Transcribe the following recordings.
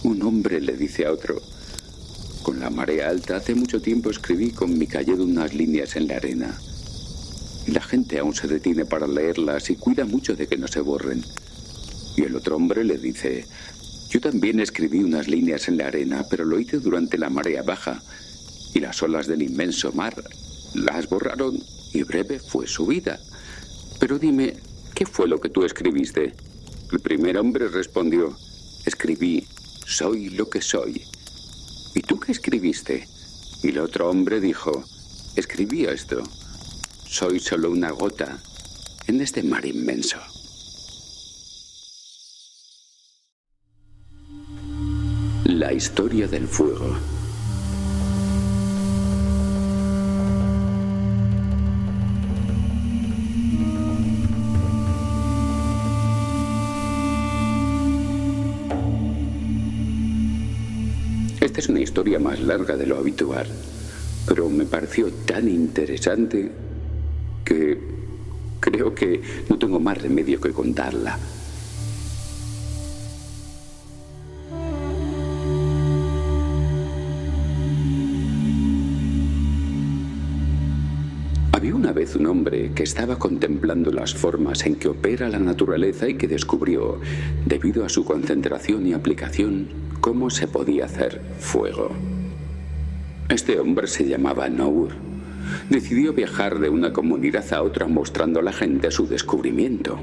Un hombre le dice a otro: con la marea alta hace mucho tiempo escribí con mi cayet unas líneas en la arena. Y la gente aún se detiene para leerlas y cuida mucho de que no se borren. Y el otro hombre le dice: yo también escribí unas líneas en la arena, pero lo hice durante la marea baja. Y las olas del inmenso mar las borraron y breve fue su vida. Pero dime, ¿qué fue lo que tú escribiste? El primer hombre respondió: escribí, soy lo que soy. ¿Y tú qué escribiste? Y el otro hombre dijo: escribí esto, soy solo una gota en este mar inmenso. La historia del fuego. Esta es una historia más larga de lo habitual, pero me pareció tan interesante que creo que no tengo más remedio que contarla. Había una vez un hombre que estaba contemplando las formas en que opera la naturaleza y que descubrió, debido a su concentración y aplicación, cómo se podía hacer fuego. Este hombre se llamaba Nour. Decidió viajar de una comunidad a otra mostrando a la gente su descubrimiento.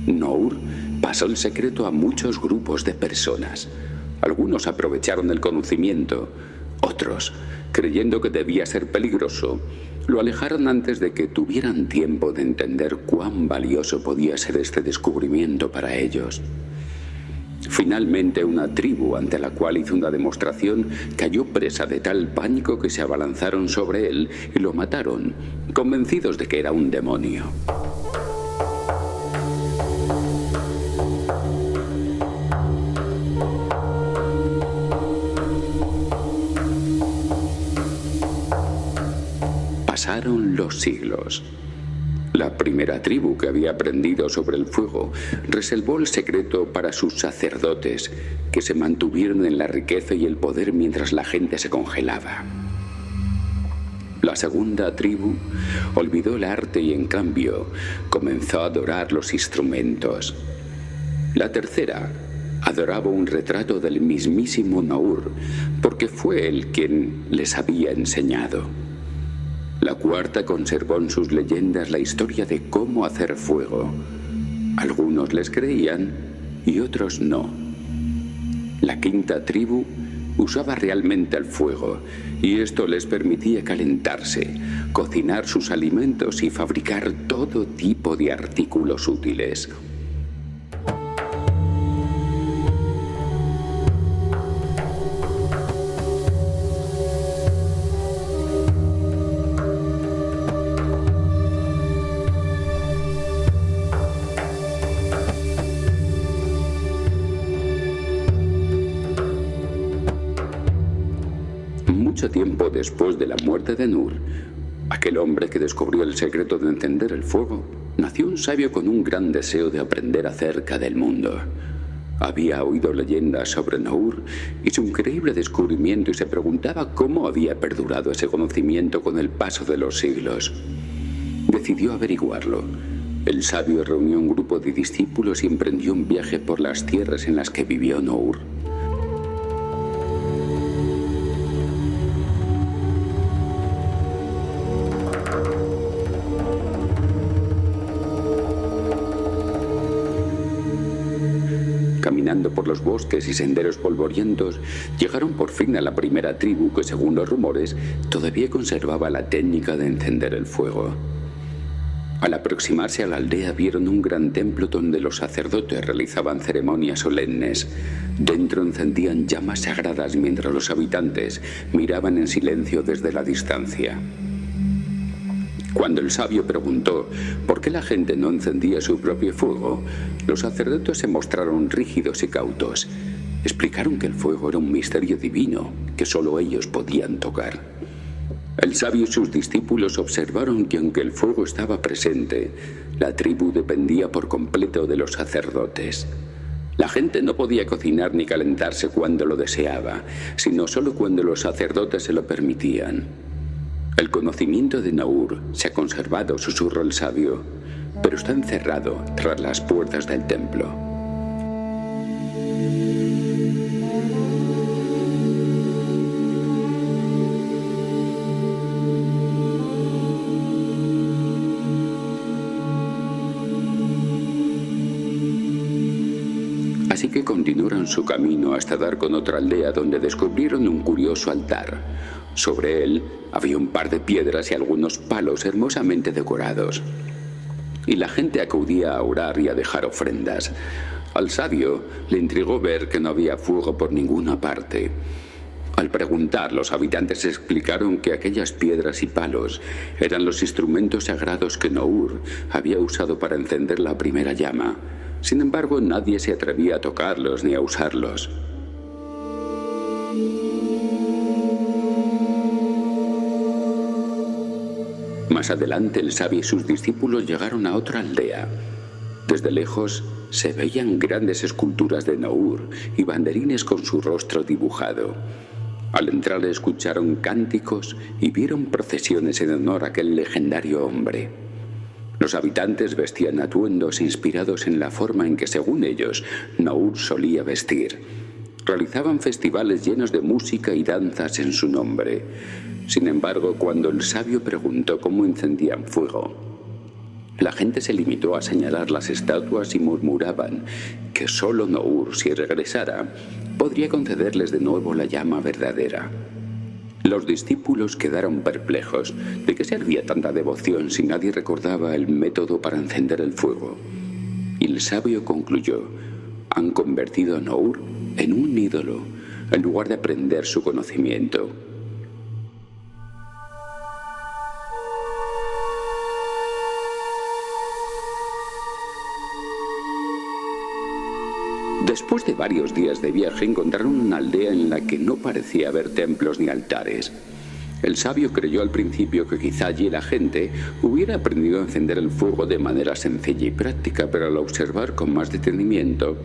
Nour pasó el secreto a muchos grupos de personas. Algunos aprovecharon el conocimiento, otros, creyendo que debía ser peligroso, lo alejaron antes de que tuvieran tiempo de entender cuán valioso podía ser este descubrimiento para ellos. Finalmente, una tribu ante la cual hizo una demostración cayó presa de tal pánico que se abalanzaron sobre él y lo mataron, convencidos de que era un demonio. Pasaron los siglos. La primera tribu que había aprendido sobre el fuego reservó el secreto para sus sacerdotes, que se mantuvieron en la riqueza y el poder mientras la gente se congelaba. La segunda tribu olvidó el arte y, en cambio, comenzó a adorar los instrumentos. La tercera adoraba un retrato del mismísimo Nour, porque fue él quien les había enseñado. La cuarta conservó en sus leyendas la historia de cómo hacer fuego. Algunos les creían y otros no. La quinta tribu usaba realmente el fuego y esto les permitía calentarse, cocinar sus alimentos y fabricar todo tipo de artículos útiles. Mucho tiempo después de la muerte de Nur, aquel hombre que descubrió el secreto de encender el fuego, nació un sabio con un gran deseo de aprender acerca del mundo. Había oído leyendas sobre Nour y su increíble descubrimiento y se preguntaba cómo había perdurado ese conocimiento con el paso de los siglos. Decidió averiguarlo. El sabio reunió un grupo de discípulos y emprendió un viaje por las tierras en las que vivió Nour. Caminando por los bosques y senderos polvorientos, llegaron por fin a la primera tribu que, según los rumores, todavía conservaba la técnica de encender el fuego. Al aproximarse a la aldea vieron un gran templo donde los sacerdotes realizaban ceremonias solemnes. Dentro encendían llamas sagradas mientras los habitantes miraban en silencio desde la distancia. Cuando el sabio preguntó por qué la gente no encendía su propio fuego, los sacerdotes se mostraron rígidos y cautos. Explicaron que el fuego era un misterio divino que solo ellos podían tocar. El sabio y sus discípulos observaron que aunque el fuego estaba presente, la tribu dependía por completo de los sacerdotes. La gente no podía cocinar ni calentarse cuando lo deseaba, sino solo cuando los sacerdotes se lo permitían. El conocimiento de Naur se ha conservado, susurró el sabio, pero está encerrado tras las puertas del templo. Así que continuaron su camino hasta dar con otra aldea donde descubrieron un curioso altar. Sobre él había un par de piedras y algunos palos hermosamente decorados. Y la gente acudía a orar y a dejar ofrendas. Al sabio le intrigó ver que no había fuego por ninguna parte. Al preguntar, los habitantes explicaron que aquellas piedras y palos eran los instrumentos sagrados que Naur había usado para encender la primera llama. Sin embargo, nadie se atrevía a tocarlos ni a usarlos. Más adelante, el sabio y sus discípulos llegaron a otra aldea. Desde lejos se veían grandes esculturas de Naur y banderines con su rostro dibujado. Al entrar escucharon cánticos y vieron procesiones en honor a aquel legendario hombre. Los habitantes vestían atuendos inspirados en la forma en que, según ellos, Naur solía vestir. Realizaban festivales llenos de música y danzas en su nombre. Sin embargo, cuando el sabio preguntó cómo encendían fuego, la gente se limitó a señalar las estatuas y murmuraban que solo Naur, si regresara, podría concederles de nuevo la llama verdadera. Los discípulos quedaron perplejos. ¿De qué servía tanta devoción si nadie recordaba el método para encender el fuego? Y el sabio concluyó: han convertido a Naur en un ídolo, en lugar de aprender su conocimiento. Después de varios días de viaje, encontraron una aldea en la que no parecía haber templos ni altares. El sabio creyó al principio que quizá allí la gente hubiera aprendido a encender el fuego de manera sencilla y práctica, pero al observar con más detenimiento,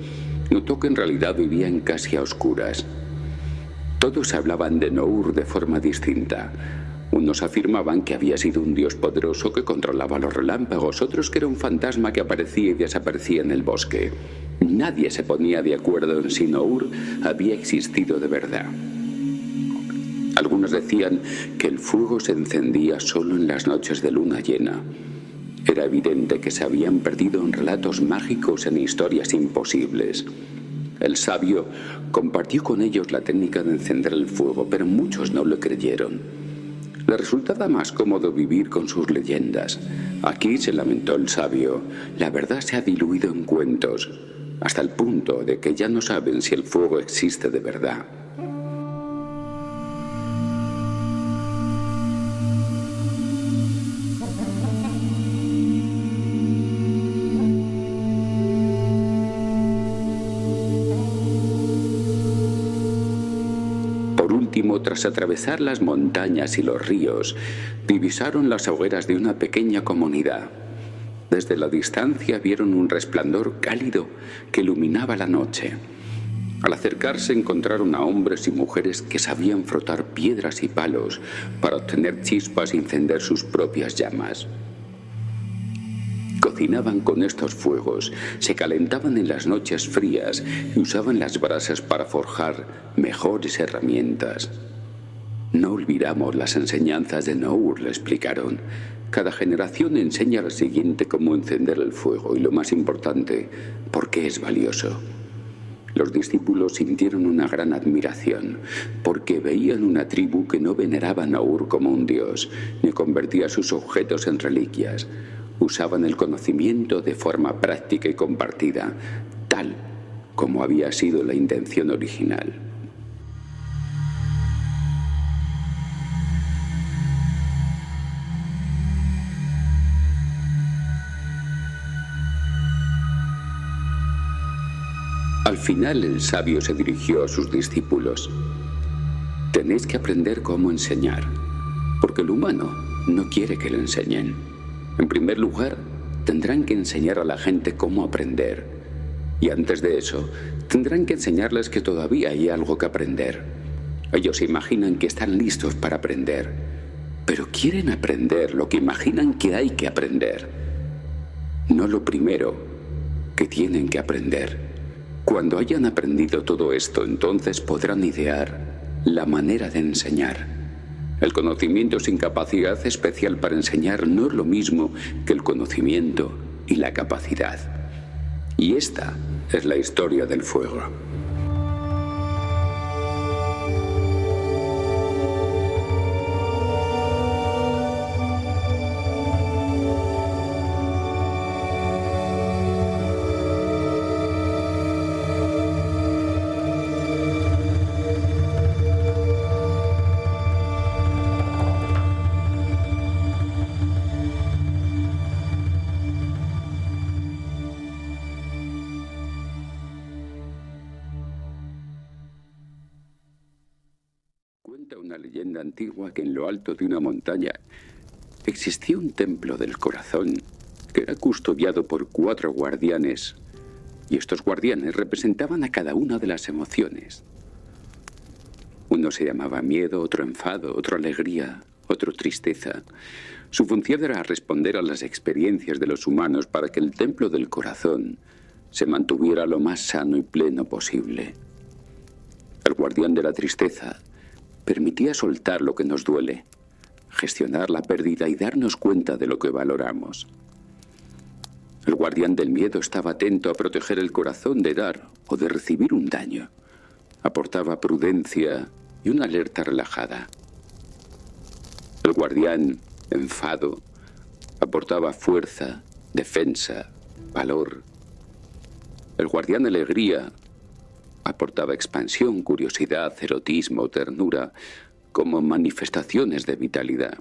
notó que en realidad vivían casi a oscuras. Todos hablaban de Naur de forma distinta. Unos afirmaban que había sido un dios poderoso que controlaba los relámpagos, otros que era un fantasma que aparecía y desaparecía en el bosque. Nadie se ponía de acuerdo en si Naur había existido de verdad. Algunos decían que el fuego se encendía solo en las noches de luna llena. Era evidente que se habían perdido en relatos mágicos, en historias imposibles. El sabio compartió con ellos la técnica de encender el fuego, pero muchos no lo creyeron. Le resultaba más cómodo vivir con sus leyendas. Aquí, se lamentó el sabio, la verdad se ha diluido en cuentos, hasta el punto de que ya no saben si el fuego existe de verdad. Por último, tras atravesar las montañas y los ríos, divisaron las hogueras de una pequeña comunidad. Desde la distancia vieron un resplandor cálido que iluminaba la noche. Al acercarse encontraron a hombres y mujeres que sabían frotar piedras y palos para obtener chispas y encender sus propias llamas. Cocinaban con estos fuegos, se calentaban en las noches frías y usaban las brasas para forjar mejores herramientas. No olvidamos las enseñanzas de Naur, le explicaron. Cada generación enseña a la siguiente cómo encender el fuego y, lo más importante, por qué es valioso. Los discípulos sintieron una gran admiración, porque veían una tribu que no veneraba a Naur como un dios, ni convertía sus objetos en reliquias. Usaban el conocimiento de forma práctica y compartida, tal como había sido la intención original. Al final el sabio se dirigió a sus discípulos. Tenéis que aprender cómo enseñar, porque el humano no quiere que le enseñen. En primer lugar, tendrán que enseñar a la gente cómo aprender. Y antes de eso, tendrán que enseñarles que todavía hay algo que aprender. Ellos imaginan que están listos para aprender, pero quieren aprender lo que imaginan que hay que aprender, no lo primero que tienen que aprender. Cuando hayan aprendido todo esto, entonces podrán idear la manera de enseñar. El conocimiento sin capacidad especial para enseñar no es lo mismo que el conocimiento y la capacidad. Y esta es la historia del fuego. Cuenta una leyenda antigua que en lo alto de una montaña existía un templo del corazón que era custodiado por 4 guardianes, y estos guardianes representaban a cada una de las emociones. Uno se llamaba miedo, otro enfado, otro alegría, otro tristeza. Su función era responder a las experiencias de los humanos para que el templo del corazón se mantuviera lo más sano y pleno posible. El guardián de la tristeza permitía soltar lo que nos duele, gestionar la pérdida y darnos cuenta de lo que valoramos. El guardián del miedo estaba atento a proteger el corazón de dar o de recibir un daño. Aportaba prudencia y una alerta relajada. El guardián enfado aportaba fuerza, defensa, valor. El guardián alegría aportaba expansión, curiosidad, erotismo, ternura, como manifestaciones de vitalidad.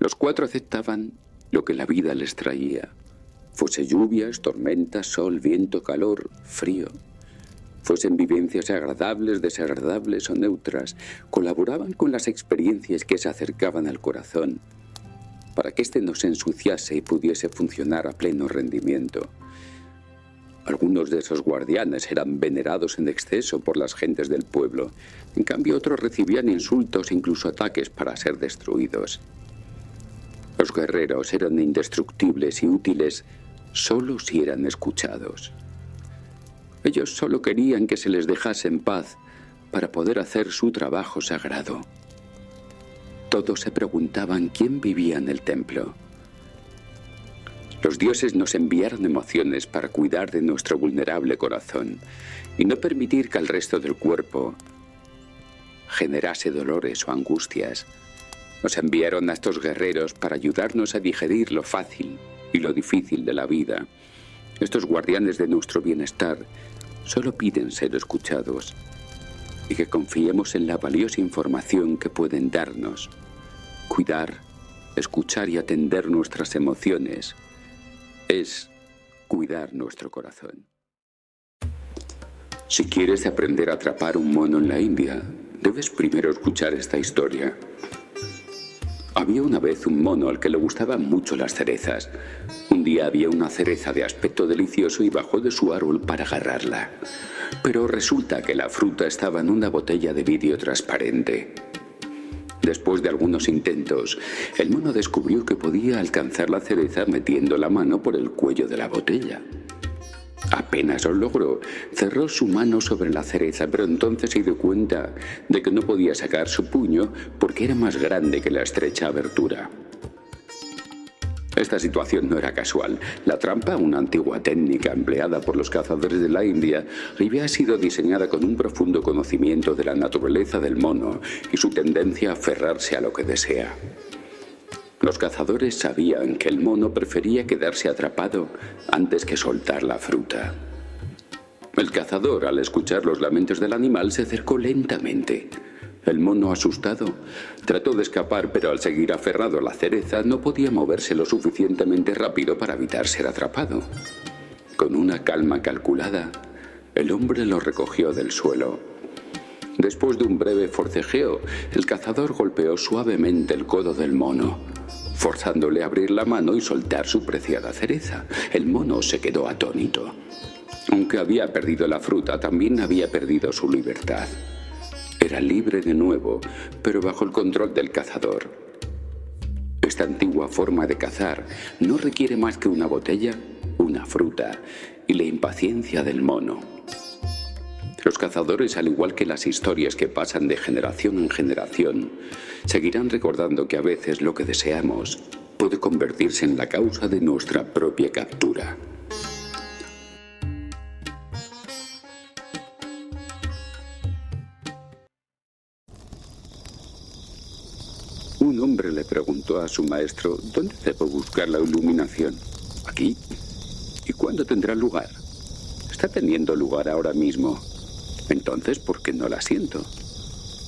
Los 4 aceptaban lo que la vida les traía, fuese lluvias, tormentas, sol, viento, calor, frío. Fuesen vivencias agradables, desagradables o neutras, colaboraban con las experiencias que se acercaban al corazón, para que éste no se ensuciase y pudiese funcionar a pleno rendimiento. Algunos de esos guardianes eran venerados en exceso por las gentes del pueblo. En cambio, otros recibían insultos e incluso ataques para ser destruidos. Los guerreros eran indestructibles y útiles solo si eran escuchados. Ellos solo querían que se les dejase en paz para poder hacer su trabajo sagrado. Todos se preguntaban quién vivía en el templo. Los dioses nos enviaron emociones para cuidar de nuestro vulnerable corazón y no permitir que al resto del cuerpo generase dolores o angustias. Nos enviaron a estos guerreros para ayudarnos a digerir lo fácil y lo difícil de la vida. Estos guardianes de nuestro bienestar solo piden ser escuchados y que confiemos en la valiosa información que pueden darnos. Cuidar, escuchar y atender nuestras emociones es cuidar nuestro corazón. Si quieres aprender a atrapar un mono en la India, debes primero escuchar esta historia. Había una vez un mono al que le gustaban mucho las cerezas. Un día había una cereza de aspecto delicioso y bajó de su árbol para agarrarla. Pero resulta que la fruta estaba en una botella de vidrio transparente. Después de algunos intentos, el mono descubrió que podía alcanzar la cereza metiendo la mano por el cuello de la botella. Apenas lo logró, cerró su mano sobre la cereza, pero entonces se dio cuenta de que no podía sacar su puño porque era más grande que la estrecha abertura. Esta situación no era casual. La trampa, una antigua técnica empleada por los cazadores de la India, había sido diseñada con un profundo conocimiento de la naturaleza del mono y su tendencia a aferrarse a lo que desea. Los cazadores sabían que el mono prefería quedarse atrapado antes que soltar la fruta. El cazador, al escuchar los lamentos del animal, se acercó lentamente. El mono, asustado, trató de escapar, pero al seguir aferrado a la cereza no podía moverse lo suficientemente rápido para evitar ser atrapado. Con una calma calculada, el hombre lo recogió del suelo. Después de un breve forcejeo, el cazador golpeó suavemente el codo del mono, forzándole a abrir la mano y soltar su preciada cereza. El mono se quedó atónito. Aunque había perdido la fruta, también había perdido su libertad. Era libre de nuevo, pero bajo el control del cazador. Esta antigua forma de cazar no requiere más que una botella, una fruta y la impaciencia del mono. Los cazadores, al igual que las historias que pasan de generación en generación, seguirán recordando que a veces lo que deseamos puede convertirse en la causa de nuestra propia captura. Un hombre le preguntó a su maestro dónde debo buscar la iluminación. ¿Aquí? ¿Y cuándo tendrá lugar? Está teniendo lugar ahora mismo. Entonces, ¿por qué no la siento?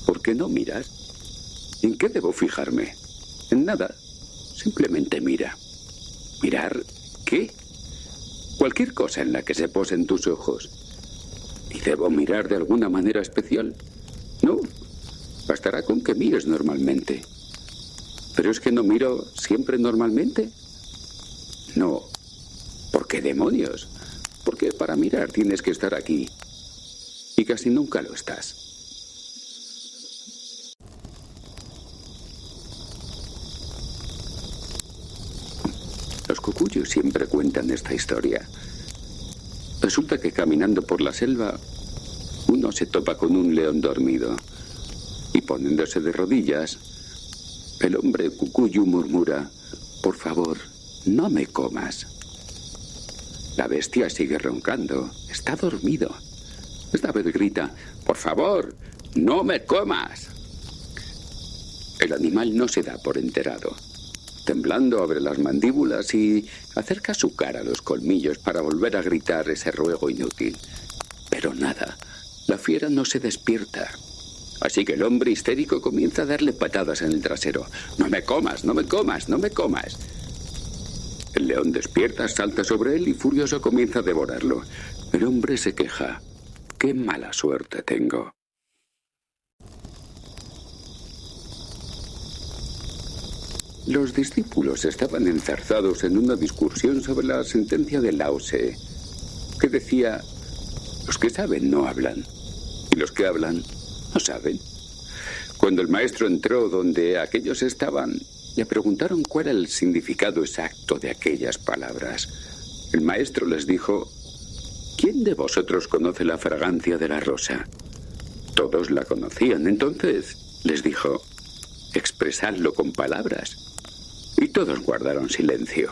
¿Por qué no miras? ¿En qué debo fijarme? En nada. Simplemente mira. ¿Mirar qué? Cualquier cosa en la que se posen tus ojos. ¿Y debo mirar de alguna manera especial? No. Bastará con que mires normalmente. ¿Pero es que no miro siempre normalmente? No. ¿Por qué demonios? Porque para mirar tienes que estar aquí. Y casi nunca lo estás. Los cucuyos siempre cuentan esta historia. Resulta que caminando por la selva, uno se topa con un león dormido. Y poniéndose de rodillas, el hombre cucuyo murmura: «Por favor, no me comas». La bestia sigue roncando. Está dormido. Esta vez grita: «Por favor, no me comas». El animal no se da por enterado. Temblando, abre las mandíbulas y acerca su cara a los colmillos para volver a gritar ese ruego inútil. Pero nada, la fiera no se despierta. Así que el hombre histérico comienza a darle patadas en el trasero. «No me comas, no me comas, no me comas». El león despierta, salta sobre él y furioso comienza a devorarlo. El hombre se queja: «Qué mala suerte tengo». Los discípulos estaban enzarzados en una discusión sobre la sentencia de Lao Tse, que decía: los que saben no hablan, y los que hablan no saben. Cuando el maestro entró donde aquellos estaban, le preguntaron cuál era el significado exacto de aquellas palabras. El maestro les dijo: ¿quién de vosotros conoce la fragancia de la rosa? Todos la conocían. Entonces les dijo: expresadlo con palabras. Y todos guardaron silencio.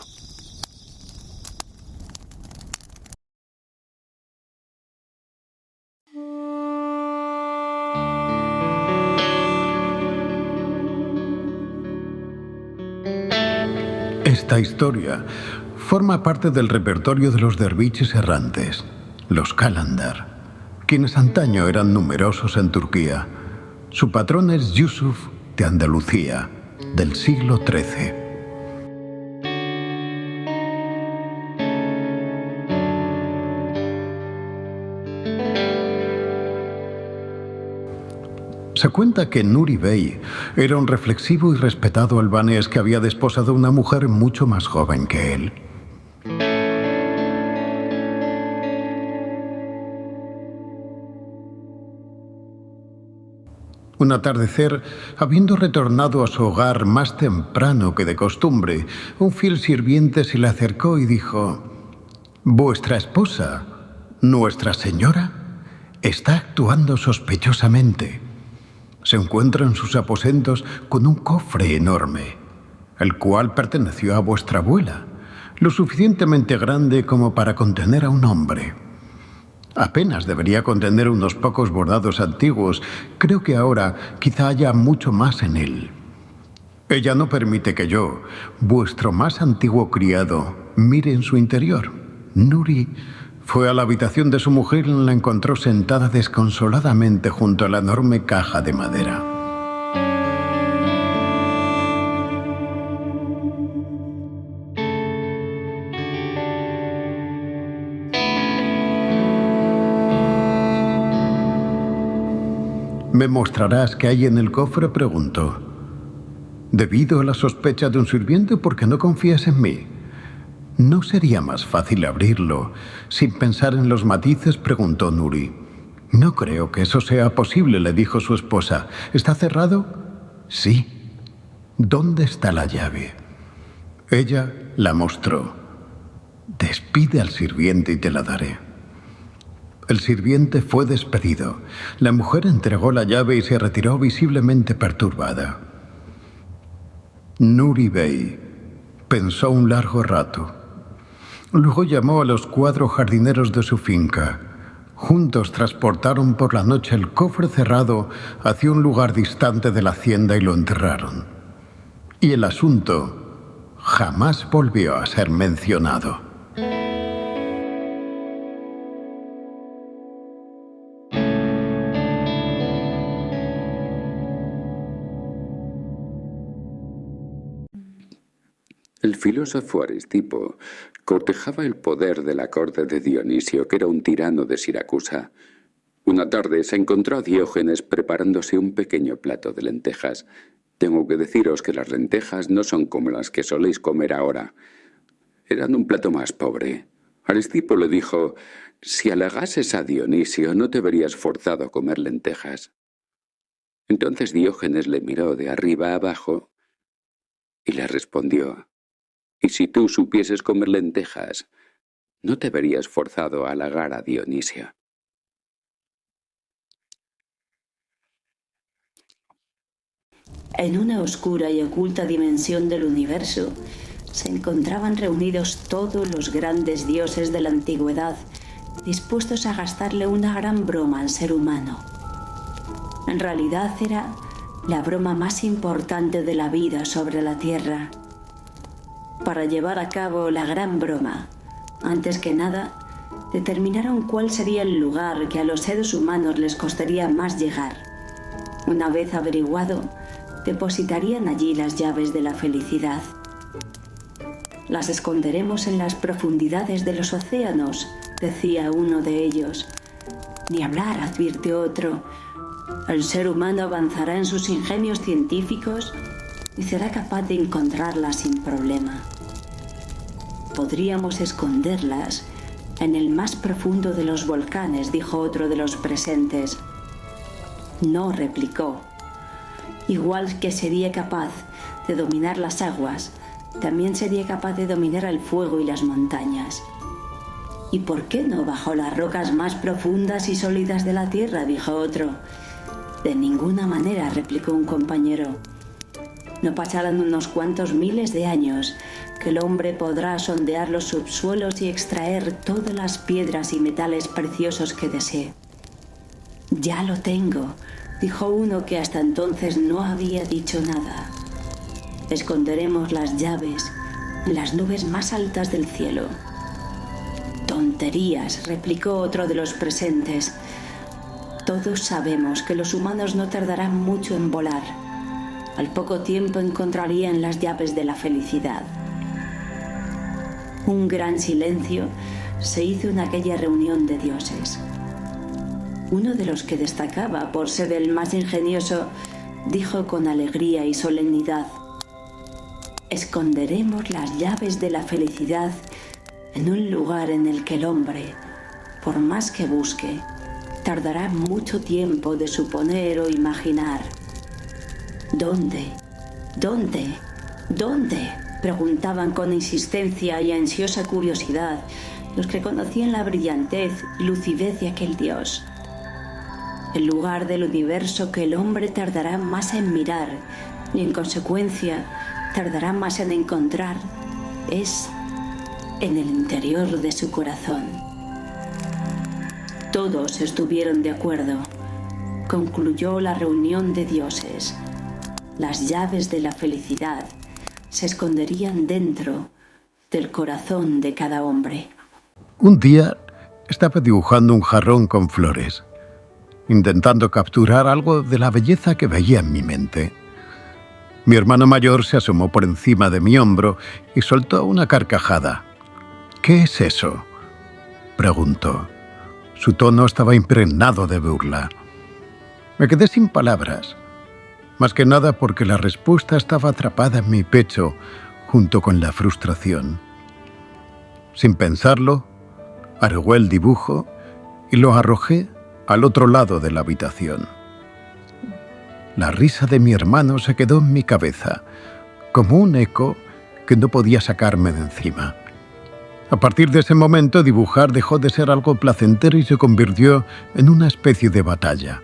Esta historia forma parte del repertorio de los derviches errantes, los Kalandar, quienes antaño eran numerosos en Turquía. Su patrón es Yusuf de Andalucía, del siglo XIII. Se cuenta que Nuri Bey era un reflexivo y respetado albanés que había desposado a una mujer mucho más joven que él. Un atardecer, habiendo retornado a su hogar más temprano que de costumbre, un fiel sirviente se le acercó y dijo: «Vuestra esposa, Nuestra Señora, está actuando sospechosamente. Se encuentra en sus aposentos con un cofre enorme, el cual perteneció a vuestra abuela, lo suficientemente grande como para contener a un hombre. Apenas debería contener unos pocos bordados antiguos. Creo que ahora quizá haya mucho más en él. Ella no permite que yo, vuestro más antiguo criado, mire en su interior». Nuri fue a la habitación de su mujer y la encontró sentada desconsoladamente junto a la enorme caja de madera. «¿Me mostrarás qué hay en el cofre?», preguntó. «Debido a la sospecha de un sirviente, ¿por qué no confías en mí?». ¿No sería más fácil abrirlo? Sin pensar en los matices, preguntó Nuri. No creo que eso sea posible, le dijo su esposa. ¿Está cerrado? Sí. ¿Dónde está la llave? Ella la mostró. Despide al sirviente y te la daré. El sirviente fue despedido. La mujer entregó la llave y se retiró visiblemente perturbada. Nuri Bey pensó un largo rato. Luego llamó a los 4 jardineros de su finca. Juntos transportaron por la noche el cofre cerrado hacia un lugar distante de la hacienda y lo enterraron. Y el asunto jamás volvió a ser mencionado. El filósofo Aristipo cortejaba el poder de la corte de Dionisio, que era un tirano de Siracusa. Una tarde se encontró a Diógenes preparándose un pequeño plato de lentejas. Tengo que deciros que las lentejas no son como las que soléis comer ahora. Eran un plato más pobre. Aristipo le dijo: «Si halagases a Dionisio, no te verías forzado a comer lentejas». Entonces Diógenes le miró de arriba a abajo y le respondió: «Y si tú supieses comer lentejas, no te verías forzado a halagar a Dionisio». En una oscura y oculta dimensión del universo se encontraban reunidos todos los grandes dioses de la antigüedad, dispuestos a gastarle una gran broma al ser humano. En realidad era la broma más importante de la vida sobre la Tierra. Para llevar a cabo la gran broma, antes que nada, determinaron cuál sería el lugar que a los seres humanos les costaría más llegar. Una vez averiguado, depositarían allí las llaves de la felicidad. «Las esconderemos en las profundidades de los océanos», decía uno de ellos. «Ni hablar», advirtió otro. «El ser humano avanzará en sus ingenios científicos y será capaz de encontrarlas sin problema. Podríamos esconderlas en el más profundo de los volcanes», dijo otro de los presentes. «No», replicó. «Igual que sería capaz de dominar las aguas, también sería capaz de dominar el fuego y las montañas». «¿Y por qué no bajo las rocas más profundas y sólidas de la tierra?», dijo otro. «De ninguna manera», replicó un compañero. «No pasarán unos cuantos miles de años que el hombre podrá sondear los subsuelos y extraer todas las piedras y metales preciosos que desee». «Ya lo tengo», dijo uno que hasta entonces no había dicho nada. «Esconderemos las llaves en las nubes más altas del cielo». «Tonterías», replicó otro de los presentes. «Todos sabemos que los humanos no tardarán mucho en volar. Al poco tiempo encontrarían las llaves de la felicidad». Un gran silencio se hizo en aquella reunión de dioses. Uno de los que destacaba por ser el más ingenioso dijo con alegría y solemnidad: «Esconderemos las llaves de la felicidad en un lugar en el que el hombre, por más que busque, tardará mucho tiempo de suponer o imaginar». «¿Dónde? ¿Dónde? ¿Dónde?», preguntaban con insistencia y ansiosa curiosidad los que conocían la brillantez y lucidez de aquel dios. El lugar del universo que el hombre tardará más en mirar y en consecuencia tardará más en encontrar es en el interior de su corazón. Todos estuvieron de acuerdo. Concluyó la reunión de dioses. Las llaves de la felicidad se esconderían dentro del corazón de cada hombre. Un día estaba dibujando un jarrón con flores, intentando capturar algo de la belleza que veía en mi mente. Mi hermano mayor se asomó por encima de mi hombro y soltó una carcajada. «¿Qué es eso?», preguntó. Su tono estaba impregnado de burla. Me quedé sin palabras, más que nada porque la respuesta estaba atrapada en mi pecho junto con la frustración. Sin pensarlo, arrugé el dibujo y lo arrojé al otro lado de la habitación. La risa de mi hermano se quedó en mi cabeza, como un eco que no podía sacarme de encima. A partir de ese momento, dibujar dejó de ser algo placentero y se convirtió en una especie de batalla.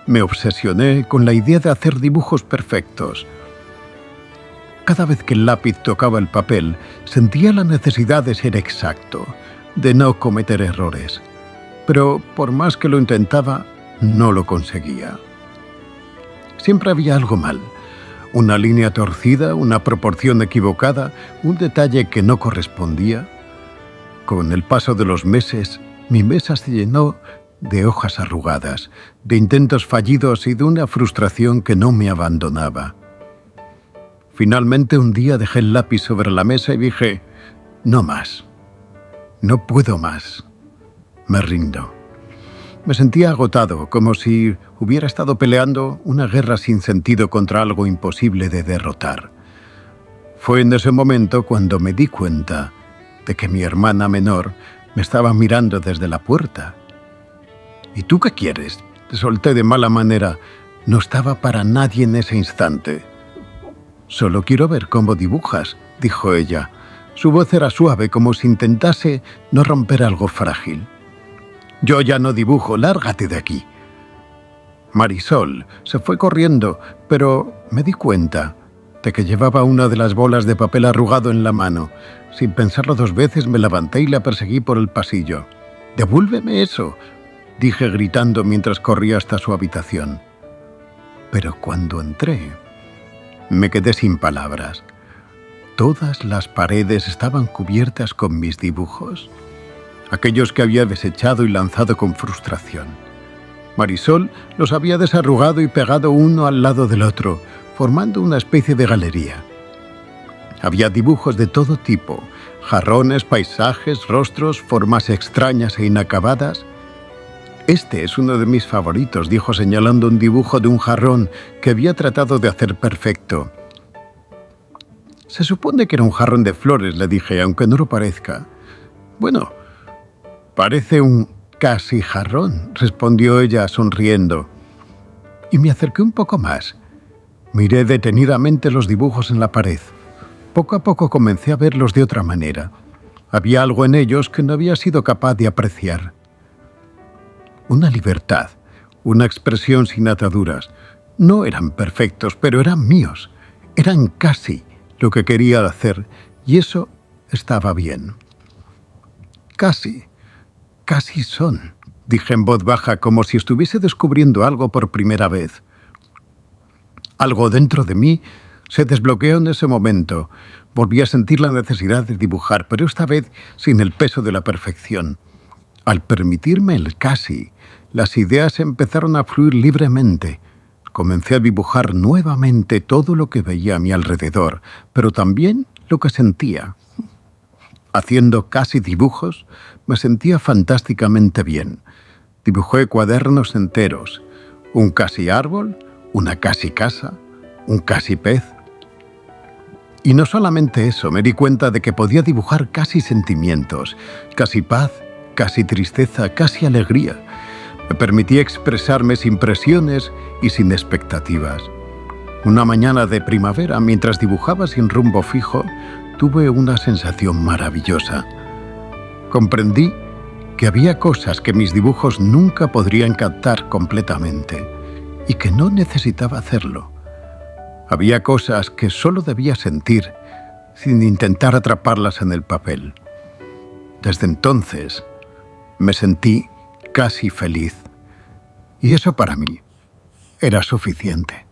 Me obsesioné con la idea de hacer dibujos perfectos. Cada vez que el lápiz tocaba el papel, sentía la necesidad de ser exacto, de no cometer errores. Pero por más que lo intentaba, no lo conseguía. Siempre había algo mal. Una línea torcida, una proporción equivocada, un detalle que no correspondía. Con el paso de los meses, mi mesa se llenó de hojas arrugadas, de intentos fallidos y de una frustración que no me abandonaba. Finalmente un día dejé el lápiz sobre la mesa y dije, no más, no puedo más, me rindo. Me sentía agotado, como si hubiera estado peleando una guerra sin sentido contra algo imposible de derrotar. Fue en ese momento cuando me di cuenta de que mi hermana menor me estaba mirando desde la puerta. ¿Y tú qué quieres?, te solté de mala manera. No estaba para nadie en ese instante. Solo quiero ver cómo dibujas, dijo ella. Su voz era suave, como si intentase no romper algo frágil. Yo ya no dibujo, lárgate de aquí. Marisol se fue corriendo, pero me di cuenta de que llevaba una de las bolas de papel arrugado en la mano. Sin pensarlo dos veces me levanté y la perseguí por el pasillo. «¡Devuélveme eso!», dije gritando mientras corría hasta su habitación. Pero cuando entré, me quedé sin palabras. Todas las paredes estaban cubiertas con mis dibujos, aquellos que había desechado y lanzado con frustración. Marisol los había desarrugado y pegado uno al lado del otro, formando una especie de galería. Había dibujos de todo tipo, jarrones, paisajes, rostros, formas extrañas e inacabadas. «Este es uno de mis favoritos», dijo señalando un dibujo de un jarrón que había tratado de hacer perfecto. «Se supone que era un jarrón de flores», le dije, aunque no lo parezca. «Bueno, parece un casi jarrón», respondió ella sonriendo. Y me acerqué un poco más. Miré detenidamente los dibujos en la pared. Poco a poco comencé a verlos de otra manera. Había algo en ellos que no había sido capaz de apreciar. Una libertad, una expresión sin ataduras. No eran perfectos, pero eran míos. Eran casi lo que quería hacer, y eso estaba bien. Casi son, dije en voz baja, como si estuviese descubriendo algo por primera vez. Algo dentro de mí se desbloqueó en ese momento. Volví a sentir la necesidad de dibujar, pero esta vez sin el peso de la perfección. Al permitirme el casi, las ideas empezaron a fluir libremente. Comencé a dibujar nuevamente todo lo que veía a mi alrededor, pero también lo que sentía. Haciendo casi dibujos, me sentía fantásticamente bien. Dibujé cuadernos enteros, un casi árbol, una casi casa, un casi pez. Y no solamente eso, me di cuenta de que podía dibujar casi sentimientos, casi paz, casi tristeza, casi alegría. Me permití expresarme sin presiones y sin expectativas. Una mañana de primavera, mientras dibujaba sin rumbo fijo, tuve una sensación maravillosa. Comprendí que había cosas que mis dibujos nunca podrían captar completamente y que no necesitaba hacerlo. Había cosas que solo debía sentir sin intentar atraparlas en el papel. Desde entonces me sentí casi feliz y eso para mí era suficiente.